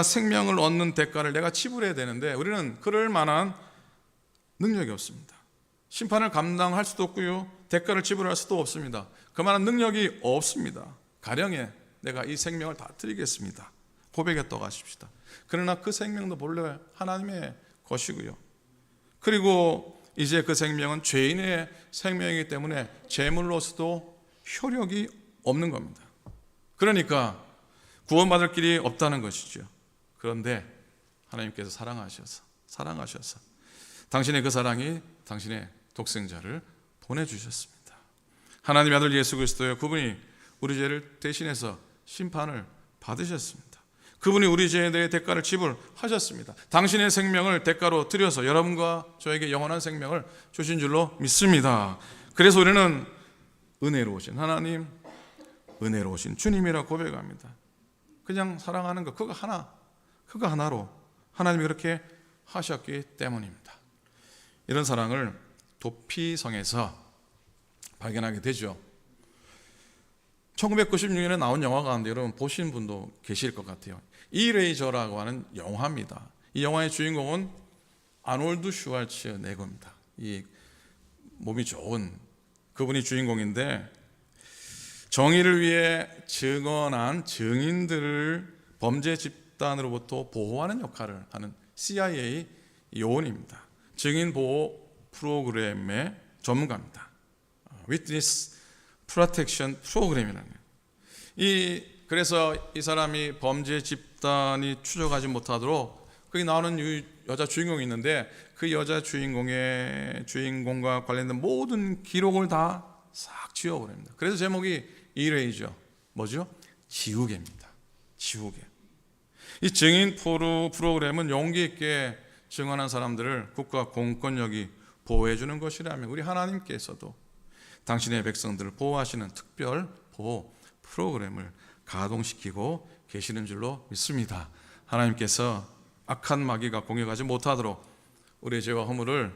Speaker 1: 생명을 얻는 대가를 내가 지불해야 되는데 우리는 그럴 만한 능력이 없습니다. 심판을 감당할 수도 없고요, 대가를 지불할 수도 없습니다. 그만한 능력이 없습니다. 가령에 내가 이 생명을 다 드리겠습니다 고백했다고 하십시다. 그러나 그 생명도 본래 하나님의 것이고요, 그리고 이제 그 생명은 죄인의 생명이기 때문에 제물로서도 효력이 없는 겁니다. 그러니까 구원받을 길이 없다는 것이죠. 그런데 하나님께서 사랑하셔서 당신의 그 사랑이 당신의 독생자를 보내주셨습니다. 하나님의 아들 예수 그리스도요, 그분이 우리 죄를 대신해서 심판을 받으셨습니다. 그분이 우리 죄에 대해 대가를 지불하셨습니다. 당신의 생명을 대가로 드려서 여러분과 저에게 영원한 생명을 주신 줄로 믿습니다. 그래서 우리는 은혜로우신 하나님, 은혜로우신 주님이라 고백합니다. 그냥 사랑하는 것, 그거 하나로 하나님이 그렇게 하셨기 때문입니다. 이런 사랑을 도피성에서 발견하게 되죠. 1996년에 나온 영화 가운데 여러분 보신 분도 계실 것 같아요. 이레이저라고 하는 영화입니다. 이 영화의 주인공은 아놀드 슈왈츠네거입니다. 이 몸이 좋은 그분이 주인공인데, 정의를 위해 증언한 증인들을 범죄 집단으로부터 보호하는 역할을 하는 CIA 요원입니다. 증인 보호 프로그램의 전문가입니다. Witness Protection 프로그램이라는 거예요. 그래서 이 사람이 범죄 집단이 추적하지 못하도록 거기 나오는 여자 주인공이 있는데, 그 여자 주인공과 관련된 모든 기록을 다 싹 지워버립니다. 그래서 제목이 이레이저, 뭐죠? 지우개입니다. 지우개. 이 증인 프로그램은 용기 있게 증언한 사람들을 국가 공권력이 보호해 주는 것이라면, 우리 하나님께서도 당신의 백성들을 보호하시는 특별 보호 프로그램을 가동시키고 계시는 줄로 믿습니다. 하나님께서 악한 마귀가 공격하지 못하도록 우리의 죄와 허물을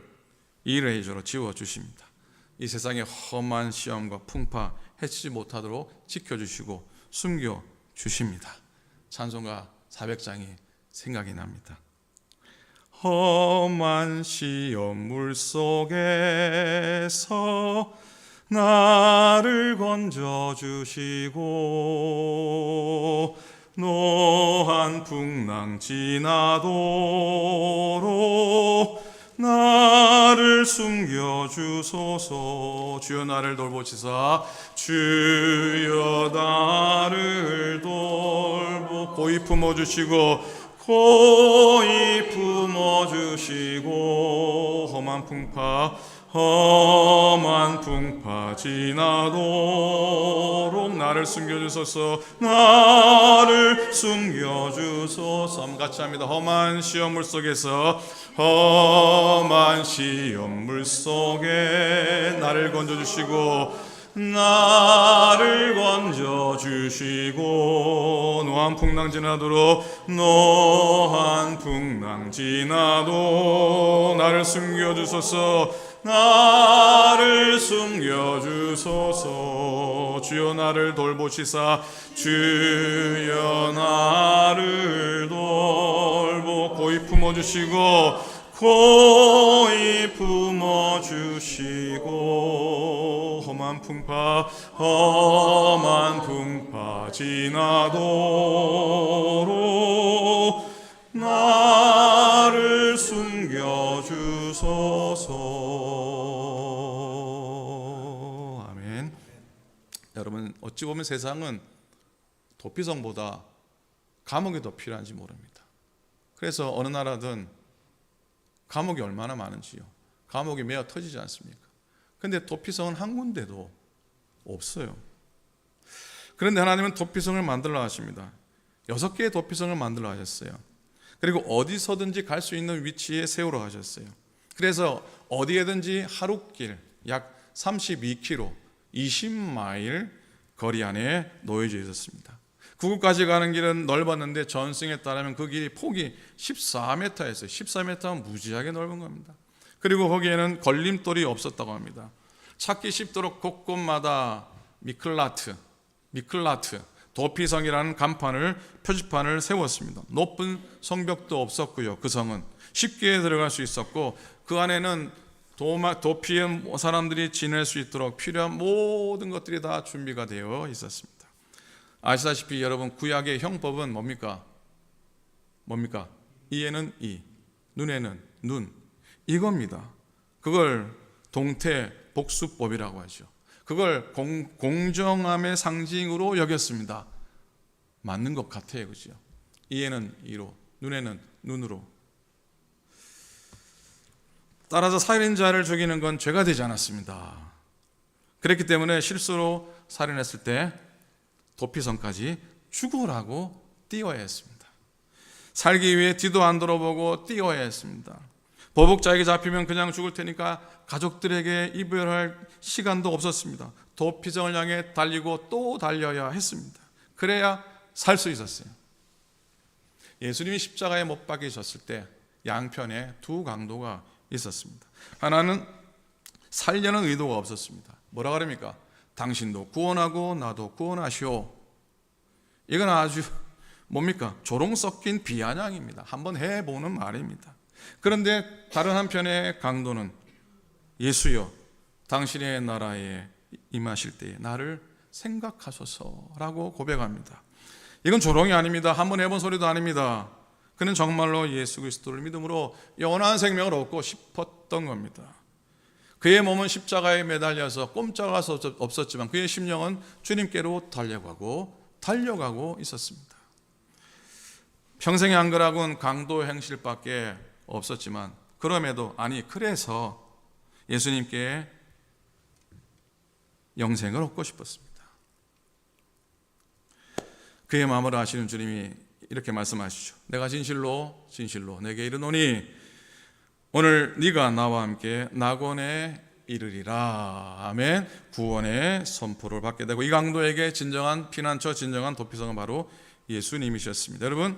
Speaker 1: 이레이저로 지워주십니다. 이 세상의 험한 시험과 풍파 해치지 못하도록 지켜주시고 숨겨주십니다. 찬송가 400장이 생각이 납니다. 험한 시험 물속에서 나를 건져주시고 노한 풍랑 지나도록 나를 숨겨주소서. 주여 나를 돌보시사, 주여 나를 고이 품어주시고 고이 품어주시고 험한 풍파 지나도록 나를 숨겨주소서. 나를 숨겨주소서. 같이 합니다. 험한 시험물 속에서, 험한 시험물 속에 나를 건져주시고 나를 건져주시고 노한 풍랑 지나도록 노한 풍랑 지나도 나를 숨겨주소서. 나를 숨겨주소서. 주여 나를 돌보시사, 주여 나를 돌보 고이 품어주시고 고이 품어주시고 험한 풍파 지나도록 나 주옵소서. 아멘. 여러분, 어찌 보면 세상은 도피성보다 감옥이 더 필요한지 모릅니다. 그래서 어느 나라든 감옥이 얼마나 많은지요. 감옥이 메어 터지지 않습니까? 근데 도피성은 한 군데도 없어요. 그런데 하나님은 도피성을 만들어 하십니다. 6개의 도피성을 만들어 하셨어요. 그리고 어디서든지 갈 수 있는 위치에 세우러 하셨어요. 그래서 어디에든지 하루길 약 32km, 20마일 거리 안에 놓여져 있었습니다. 구구까지 가는 길은 넓었는데 전승에 따르면 그 길이 폭이 14m였어요. 14m면 무지하게 넓은 겁니다. 그리고 거기에는 걸림돌이 없었다고 합니다. 찾기 쉽도록 곳곳마다 미클라트 도피성이라는 간판을, 표지판을 세웠습니다. 높은 성벽도 없었고요. 그 성은 쉽게 들어갈 수 있었고 그 안에는 도피의 사람들이 지낼 수 있도록 필요한 모든 것들이 다 준비가 되어 있었습니다. 아시다시피 여러분, 구약의 형법은 뭡니까? 이에는 이, 눈에는 눈, 이겁니다. 그걸 동태복수법이라고 하죠. 그걸 공정함의 상징으로 여겼습니다. 맞는 것 같아요, 그죠? 이에는 이로, 눈에는 눈으로. 따라서 살인자를 죽이는 건 죄가 되지 않았습니다. 그랬기 때문에 실수로 살인했을 때 도피성까지 죽으라고 뛰어야 했습니다. 살기 위해 뒤도 안 돌아보고 뛰어야 했습니다. 보복자에게 잡히면 그냥 죽을 테니까 가족들에게 이별할 시간도 없었습니다. 도피성을 향해 달리고 또 달려야 했습니다. 그래야 살 수 있었어요. 예수님이 십자가에 못 박히셨을 때 양편에 두 강도가 있었습니다. 하나는 살려는 의도가 없었습니다. 뭐라 그럽니까? 당신도 구원하고 나도 구원하시오. 이건 아주 뭡니까? 조롱 섞인 비아냥입니다. 한번 해보는 말입니다. 그런데 다른 한편의 강도는 예수여, 당신의 나라에 임하실 때에 나를 생각하소서라고 고백합니다. 이건 조롱이 아닙니다. 한번 해본 소리도 아닙니다. 그는 정말로 예수 그리스도를 믿음으로 영원한 생명을 얻고 싶었던 겁니다. 그의 몸은 십자가에 매달려서 꼼짝할 수 없었지만 그의 심령은 주님께로 달려가고 있었습니다. 평생의 한글하고는 강도 행실밖에 없었지만 그래서 예수님께 영생을 얻고 싶었습니다. 그의 마음을 아시는 주님이 이렇게 말씀하시죠. 내가 진실로 내게 이르노니 오늘 네가 나와 함께 낙원에 이르리라. 아멘. 구원의 선포를 받게 되고 이 강도에게 진정한 피난처, 진정한 도피성은 바로 예수님이셨습니다. 여러분,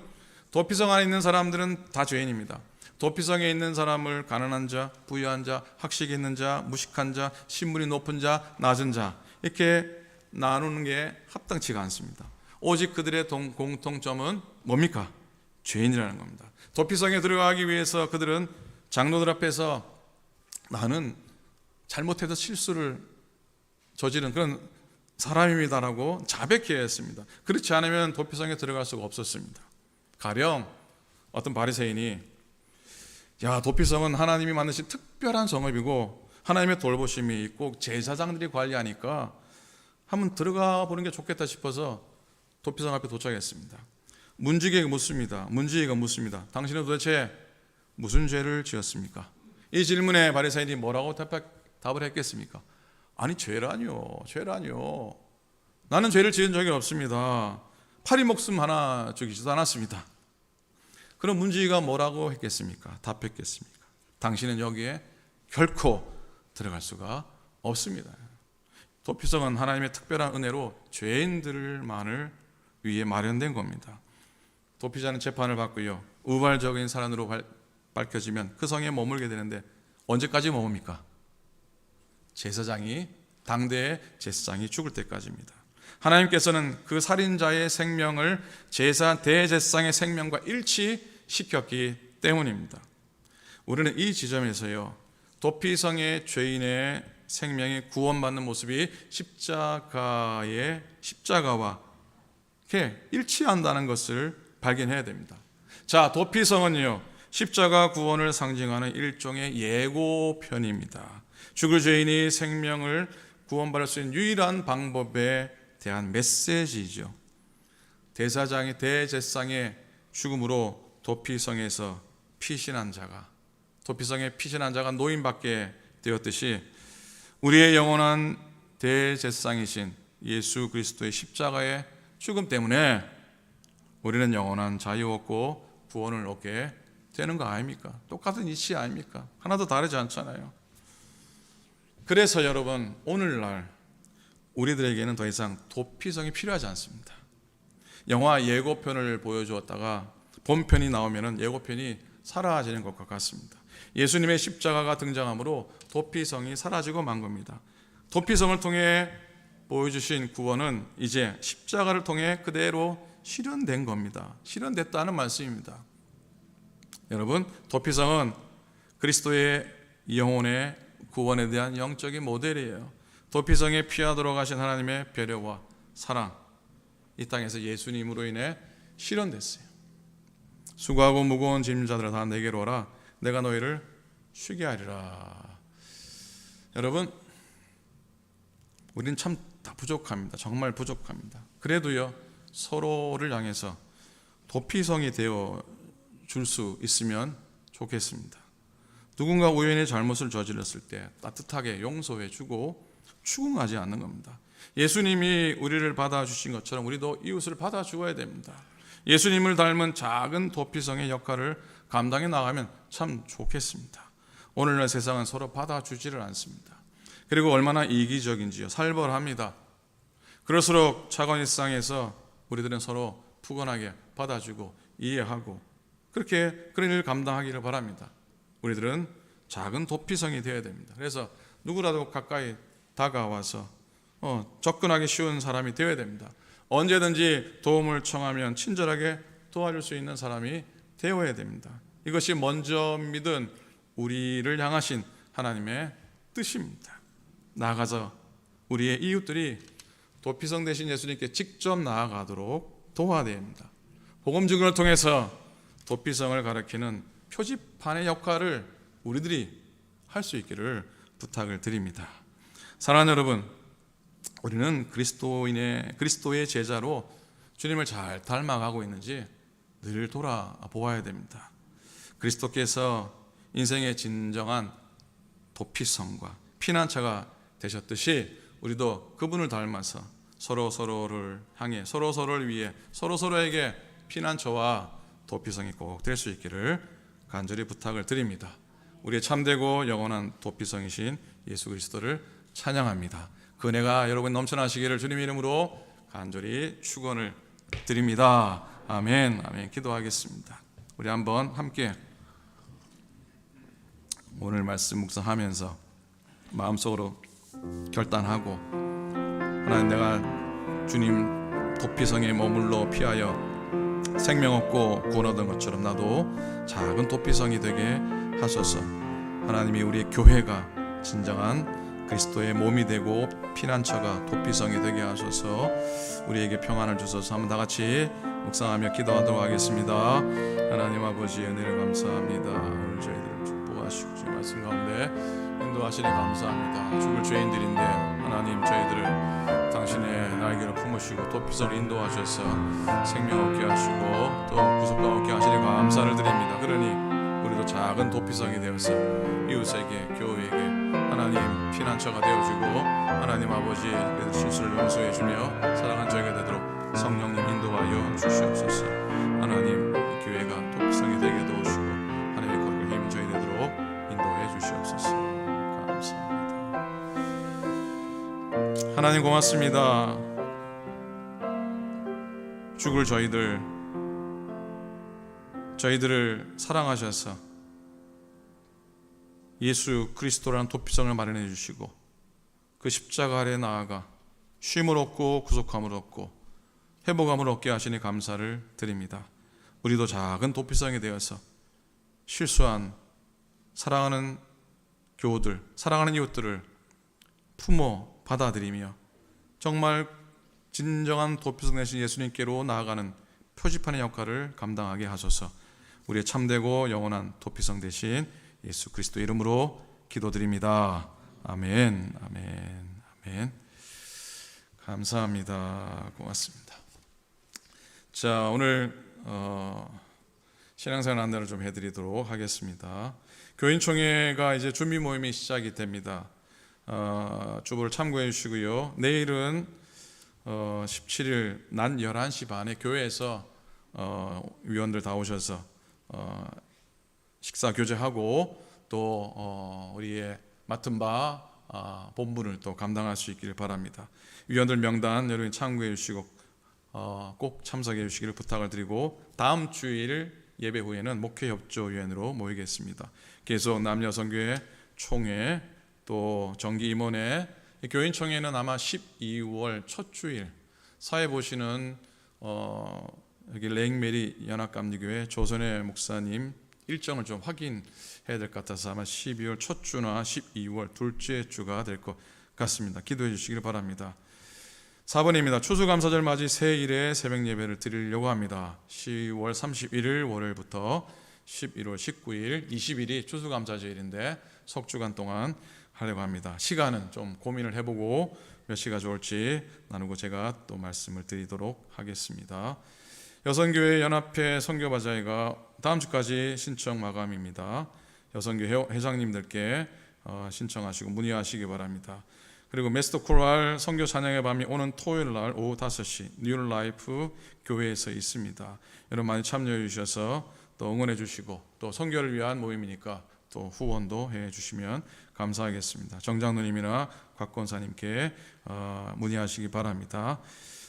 Speaker 1: 도피성 안에 있는 사람들은 다 죄인입니다. 도피성에 있는 사람을 가난한 자, 부유한 자, 학식이 있는 자, 무식한 자, 신분이 높은 자, 낮은 자 이렇게 나누는 게 합당치가 않습니다. 오직 그들의 공통점은 뭡니까? 죄인이라는 겁니다. 도피성에 들어가기 위해서 그들은 장로들 앞에서 나는 잘못해서 실수를 저지른 그런 사람입니다라고 자백해야 했습니다. 그렇지 않으면 도피성에 들어갈 수가 없었습니다. 가령 어떤 바리새인이 도피성은 하나님이 만드신 특별한 성읍이고 하나님의 돌보심이 있고 제사장들이 관리하니까 한번 들어가 보는 게 좋겠다 싶어서 도피성 앞에 도착했습니다. 문지기가 묻습니다. 당신은 도대체 무슨 죄를 지었습니까? 이 질문에 바리새인이 뭐라고 답을 했겠습니까? 아니 죄라뇨. 나는 죄를 지은 적이 없습니다. 파리 목숨 하나 죽이지도 않았습니다. 그럼 문지기가 뭐라고 했겠습니까? 답했겠습니까? 당신은 여기에 결코 들어갈 수가 없습니다. 도피성은 하나님의 특별한 은혜로 죄인들만을 위해 마련된 겁니다. 도피자는 재판을 받고요, 우발적인 사람으로 밝혀지면 그 성에 머물게 되는데 언제까지 머뭅니까? 당대의 제사장이 죽을 때까지입니다. 하나님께서는 그 살인자의 생명을 대제사장의 생명과 일치시켰기 때문입니다. 우리는 이 지점에서요, 도피성의 죄인의 생명이 구원받는 모습이 십자가와 이렇게 일치한다는 것을 발견해야 됩니다. 자, 도피성은요, 십자가 구원을 상징하는 일종의 예고편입니다. 죽을 죄인이 생명을 구원받을 수 있는 유일한 방법에 대한 메시지이죠. 대제사장의 죽음으로 도피성에서 피신한 자가 노임받게 되었듯이 우리의 영원한 대제사장이신 예수 그리스도의 십자가의 죽음 때문에 우리는 영원한 자유 얻고 구원을 얻게 되는 거 아닙니까? 똑같은 이치 아닙니까? 하나도 다르지 않잖아요. 그래서 여러분, 오늘날 우리들에게는 더 이상 도피성이 필요하지 않습니다. 영화 예고편을 보여주었다가 본편이 나오면 예고편이 사라지는 것과 같습니다. 예수님의 십자가가 등장함으로 도피성이 사라지고 만 겁니다. 도피성을 통해 보여주신 구원은 이제 십자가를 통해 그대로 실현된 겁니다. 실현됐다는 말씀입니다. 여러분, 도피성은 그리스도의 영혼의 구원에 대한 영적인 모델이에요. 도피성에 피하도록 하신 하나님의 배려와 사랑, 이 땅에서 예수님으로 인해 실현됐어요. 수고하고 무거운 짐자들아 다 내게로 오라, 내가 너희를 쉬게 하리라. 여러분, 우리는 참 다 부족합니다. 정말 부족합니다. 그래도요, 서로를 향해서 도피성이 되어 줄 수 있으면 좋겠습니다. 누군가 우연히 잘못을 저질렀을 때 따뜻하게 용서해 주고 추궁하지 않는 겁니다. 예수님이 우리를 받아주신 것처럼 우리도 이웃을 받아주어야 됩니다. 예수님을 닮은 작은 도피성의 역할을 감당해 나가면 참 좋겠습니다. 오늘날 세상은 서로 받아주지를 않습니다. 그리고 얼마나 이기적인지요. 살벌합니다. 그럴수록 차가운 일상에서 우리들은 서로 푸근하게 받아주고 이해하고 그런 일을 감당하기를 바랍니다. 우리들은 작은 도피성이 되어야 됩니다. 그래서 누구라도 가까이 다가와서 접근하기 쉬운 사람이 되어야 됩니다. 언제든지 도움을 청하면 친절하게 도와줄 수 있는 사람이 되어야 됩니다. 이것이 먼저 믿은 우리를 향하신 하나님의 뜻입니다. 나아가서 우리의 이웃들이 도피성 대신 예수님께 직접 나아가도록 도와야 됩니다. 복음 증거를 통해서 도피성을 가리키는 표지판의 역할을 우리들이 할 수 있기를 부탁을 드립니다. 사랑하는 여러분, 우리는 그리스도의 제자로 주님을 잘 닮아가고 있는지 늘 돌아보아야 됩니다. 그리스도께서 인생의 진정한 도피성과 피난처가 되셨듯이 우리도 그분을 닮아서 서로를 향해 서로를 위해 서로에게 피난처와 도피성이 꼭 될 수 있기를 간절히 부탁을 드립니다. 우리의 참되고 영원한 도피성이신 예수 그리스도를 찬양합니다. 그 은혜가 여러분 넘쳐나시기를 주님의 이름으로 간절히 축원을 드립니다. 아멘. 아멘. 기도하겠습니다. 우리 한번 함께 오늘 말씀 묵상하면서 마음속으로 결단하고, 하나님, 내가 주님 도피성에 머물러 피하여 생명 얻고 구원 얻은 것처럼 나도 작은 도피성이 되게 하소서. 하나님이 우리의 교회가 진정한 그리스도의 몸이 되고 피난처가 도피성이 되게 하소서. 우리에게 평안을 주소서. 한번 다 같이 묵상하며 기도하도록 하겠습니다. 하나님 아버지, 은혜를 감사합니다. 오늘 저희들을 축복하시고 주님 말씀 가운데 인도하시니 감사합니다. 죽을 죄인들인데 하나님, 저희들을 당신의 날개를 품으시고 도피성을 인도하셔서 생명 얻게 하시고 또 구속감 얻게 하시니 감사를 드립니다. 그러니 우리도 작은 도피성이 되어서 이웃에게, 교회에게 하나님 피난처가 되어주고, 하나님 아버지, 우리들 실수를 용서해 주며 사랑한 저희가 되도록 성령님 인도하여 주시옵소서. 하나님, 이 교회가 도피성이 되게 도우시고 하나님의 거룩을 힘 저희 되도록 인도해 주시옵소서. 감사합니다. 하나님 고맙습니다. 죽을 저희들을 사랑하셔서 예수 그리스도라는 도피성을 마련해 주시고 그 십자가 아래 나아가 쉼을 얻고 구속함을 얻고 회복함을 얻게 하시니 감사를 드립니다. 우리도 작은 도피성이 되어서 실수한 사랑하는 교우들, 사랑하는 이웃들을 품어 받아들이며 정말 진정한 도피성 되신 예수님께로 나아가는 표지판의 역할을 감당하게 하소서. 우리의 참되고 영원한 도피성 되신 예수 그리스도 이름으로 기도드립니다. 아멘, 아멘, 아멘. 감사합니다. 고맙습니다. 자, 오늘 신앙생활 안내를 좀 해드리도록 하겠습니다. 교인총회가 이제 준비 모임이 시작이 됩니다. 주보를 참고해 주시고요. 내일은 17일 낮 11시 반에 교회에서 위원들 다 오셔서 식사 교제하고 또 우리의 맡은 바 본분을 또 감당할 수 있기를 바랍니다. 위원들 명단 여러분이 참고해 주시고 꼭 참석해 주시기를 부탁을 드리고, 다음 주일 예배 후에는 목회협조위원으로 모이겠습니다. 계속 남녀성교회 총회 또 정기 임원회, 교인총회는 아마 12월 첫 주일 사회 보시는 여기 레잉메리 연합감리교회 조선의 목사님 일정을 좀 확인해야 될 것 같아서 아마 12월 첫 주나 12월 둘째 주가 될 것 같습니다. 기도해 주시기를 바랍니다. 4번입니다. 추수감사절 맞이 새일에 새벽 예배를 드리려고 합니다. 10월 31일 월요일부터 11월 19일 20일이 추수감사절인데 석주간 동안 하려고 합니다. 시간은 좀 고민을 해보고 몇 시가 좋을지 나누고 제가 또 말씀을 드리도록 하겠습니다. 여성교회 연합회 선교바자회가 다음 주까지 신청 마감입니다. 여성교회 회장님들께 신청하시고 문의하시기 바랍니다. 그리고 메스터 코랄 선교 찬양의 밤이 오는 토요일 날 오후 5시 뉴라이프 교회에서 있습니다. 여러분 많이 참여해 주셔서 또 응원해 주시고, 또 선교를 위한 모임이니까 또 후원도 해 주시면 감사하겠습니다. 정장로님이나 곽권사님께 문의하시기 바랍니다.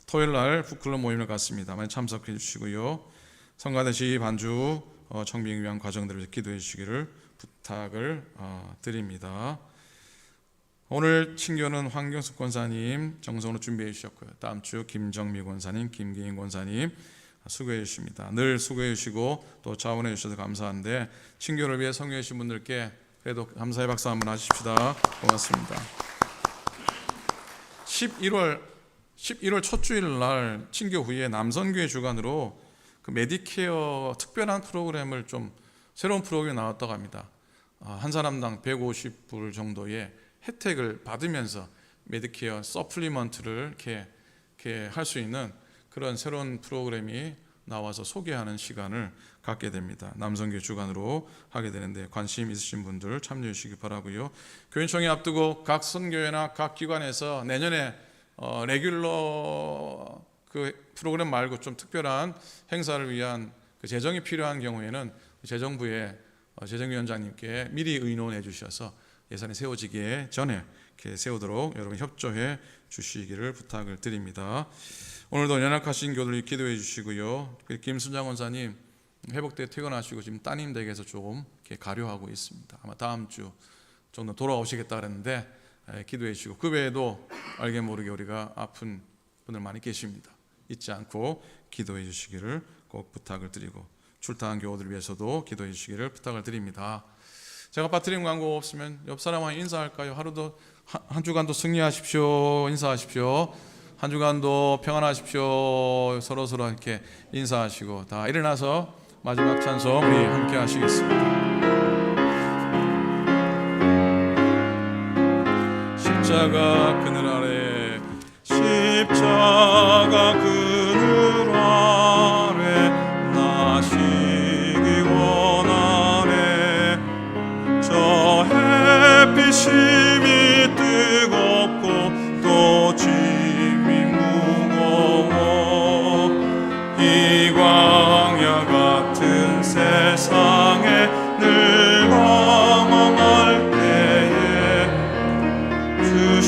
Speaker 1: 토요일 날 북클럽 모임을 갖습니다. 많이 참석해 주시고요. 성가대시 반주 청빙 위한 과정들을 기도해 주시기를 부탁을 드립니다. 오늘 친교는 황경숙 권사님 정성으로 준비해 주셨고요. 다음 주 김정미 권사님, 김기인 권사님 수고해 주십니다. 늘 수고해 주시고 또 자원해 주셔서 감사한데, 친교를 위해 성교해 주신 분들께 그래도 감사의 박수 한번 하십시다. 고맙습니다. 11월 첫 주일 날 친교 후에 남선교회 주관으로 그 메디케어 특별한 프로그램을 좀 새로운 프로그램이 나왔다고 합니다. 한 사람당 150불 정도의 혜택을 받으면서 메디케어 서플리먼트를 이렇게 할 수 있는 그런 새로운 프로그램이 나와서 소개하는 시간을 갖게 됩니다. 남성교회 주관으로 하게 되는데 관심 있으신 분들 참여해 주시기 바라고요. 교인총회 앞두고 각 선교회나 각 기관에서 내년에 레귤러 그 프로그램 말고 좀 특별한 행사를 위한 그 재정이 필요한 경우에는 재정부의 재정위원장님께 미리 의논해 주셔서 예산이 세워지기 전에 이렇게 세우도록 여러분 협조해 주시기를 부탁을 드립니다. 오늘도 연약하신 교들 기도해 주시고요. 김순장 원사님 회복돼 퇴근하시고 지금 따님 댁에서 조금 이렇게 가려하고 있습니다. 아마 다음 주 정도 돌아오시겠다 그랬는데 기도해 주시고, 그 외에도 알게 모르게 우리가 아픈 분들 많이 계십니다. 잊지 않고 기도해 주시기를 꼭 부탁을 드리고, 출타한 교우들 위해서도 기도해 주시기를 부탁을 드립니다. 제가 빠뜨린 광고 없으면 옆 사람과 인사할까요? 하루도 한 주간도 승리하십시오. 인사하십시오. 한 주간도 평안하십시오. 서로 이렇게 인사하시고 다 일어나서 마지막 찬송 우리 함께 하시겠습니다. 십자가 그늘 아래, 십자가 그늘 아래 나시기 원하네. 저 햇빛이 뜨겁고 또 짐이 무거워 이 광야 같은 세상에 늘 방황할 때에 주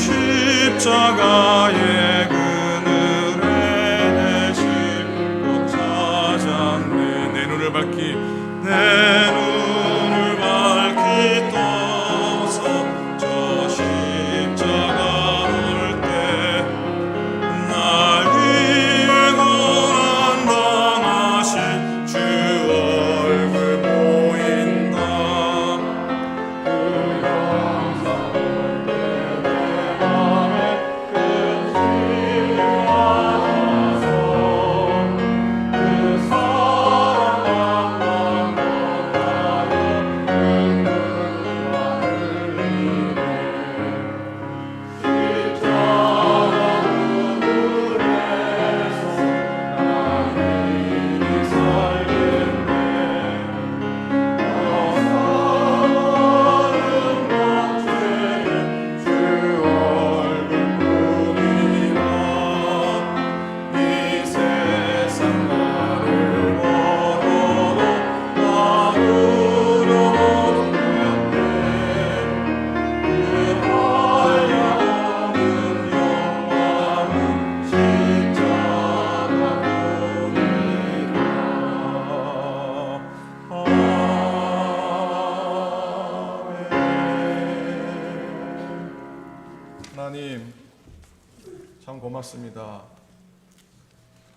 Speaker 1: 참 고맙습니다.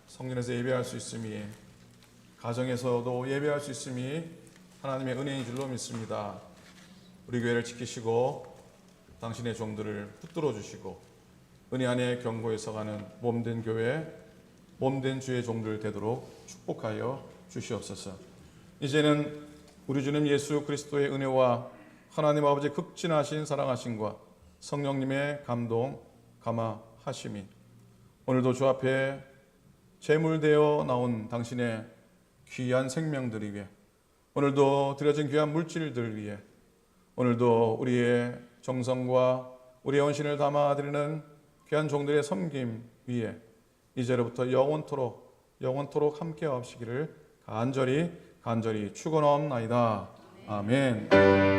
Speaker 1: 성전에서 예배할 수 있음이, 가정에서도 예배할 수 있음이 하나님의 은혜인 줄로 믿습니다. 우리 교회를 지키시고 당신의 종들을 붙들어 주시고 은혜 안에 경고에 서가는 몸된 교회, 몸된 주의 종들 되도록 축복하여 주시옵소서. 이제는 우리 주님 예수 그리스도의 은혜와 하나님 아버지의 극진하신 사랑하심과 성령님의 감동, 감화하심이 오늘도 주 앞에 제물되어 나온 당신의 귀한 생명들 위해, 오늘도 드려진 귀한 물질들 위해, 오늘도 우리의 정성과 우리의 헌신을 담아드리는 귀한 종들의 섬김 위에 이제로부터 영원토록 함께 하시기를 간절히 축원하옵나이다. 아멘.